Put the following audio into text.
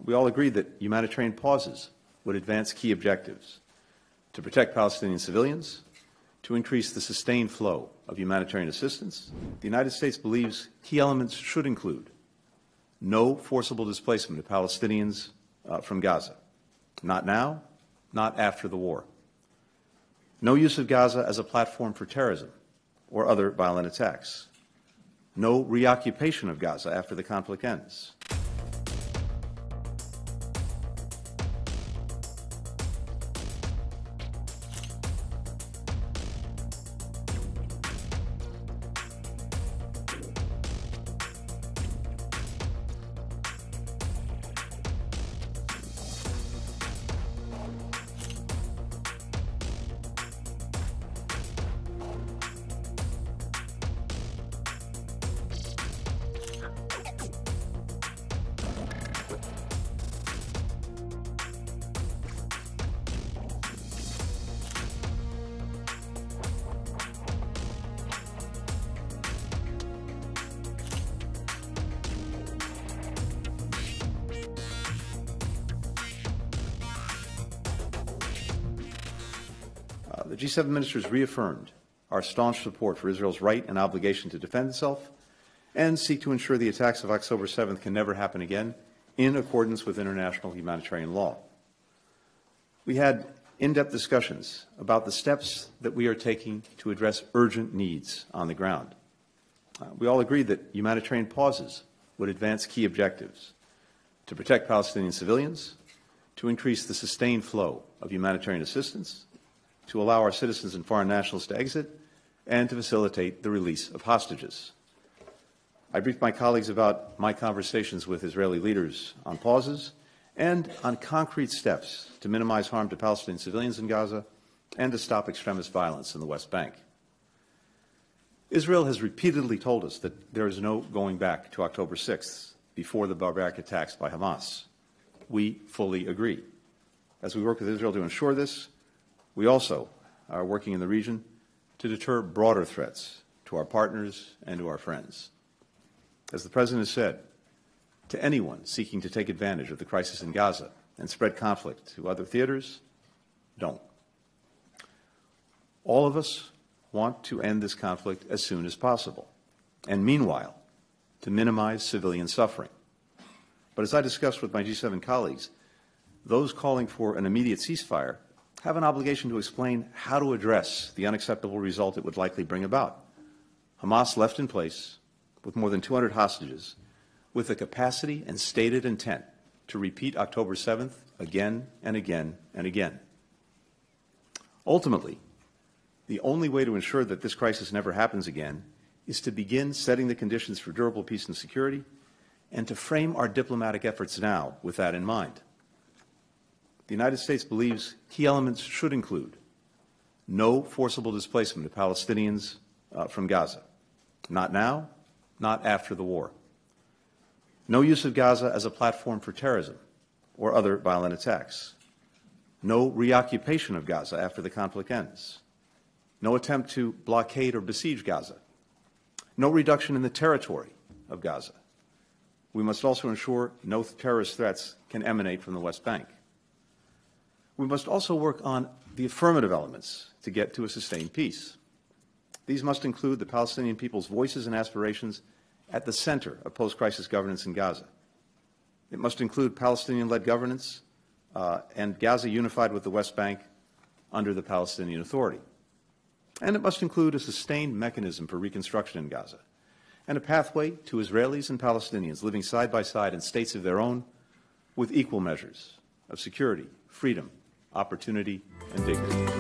We all agreed that humanitarian pauses would advance key objectives: to protect Palestinian civilians, to increase the sustained flow of humanitarian assistance. The United States believes key elements should include no forcible displacement of Palestinians from Gaza. Not now, not after the war. No use of Gaza as a platform for terrorism or other violent attacks. No reoccupation of Gaza after the conflict ends. The G7 ministers reaffirmed our staunch support for Israel's right and obligation to defend itself and seek to ensure the attacks of October 7th can never happen again in accordance with international humanitarian law. We had in-depth discussions about the steps that we are taking to address urgent needs on the ground. We all agreed that humanitarian pauses would advance key objectives: to protect Palestinian civilians, to increase the sustained flow of humanitarian assistance, to allow our citizens and foreign nationals to exit, and to facilitate the release of hostages. I briefed my colleagues about my conversations with Israeli leaders on pauses and on concrete steps to minimize harm to Palestinian civilians in Gaza and to stop extremist violence in the West Bank. Israel has repeatedly told us that there is no going back to October 6th before the barbaric attacks by Hamas. We fully agree. As we work with Israel to ensure this, we also are working in the region to deter broader threats to our partners and to our friends. As the President has said, to anyone seeking to take advantage of the crisis in Gaza and spread conflict to other theaters, don't. All of us want to end this conflict as soon as possible, and meanwhile, to minimize civilian suffering. But as I discussed with my G7 colleagues, those calling for an immediate ceasefire have an obligation to explain how to address the unacceptable result it would likely bring about. Hamas left in place with more than 200 hostages with the capacity and stated intent to repeat October 7th again and again and again. Ultimately, the only way to ensure that this crisis never happens again is to begin setting the conditions for durable peace and security and to frame our diplomatic efforts now with that in mind. The United States believes key elements should include no forcible displacement of Palestinians from Gaza. Not now, not after the war. No use of Gaza as a platform for terrorism or other violent attacks. No reoccupation of Gaza after the conflict ends. No attempt to blockade or besiege Gaza. No reduction in the territory of Gaza. We must also ensure no terrorist threats can emanate from the West Bank. We must also work on the affirmative elements to get to a sustained peace. These must include the Palestinian people's voices and aspirations at the center of post-crisis governance in Gaza. It must include Palestinian-led governance and Gaza unified with the West Bank under the Palestinian Authority. And it must include a sustained mechanism for reconstruction in Gaza and a pathway to Israelis and Palestinians living side by side in states of their own with equal measures of security, freedom, opportunity, and dignity.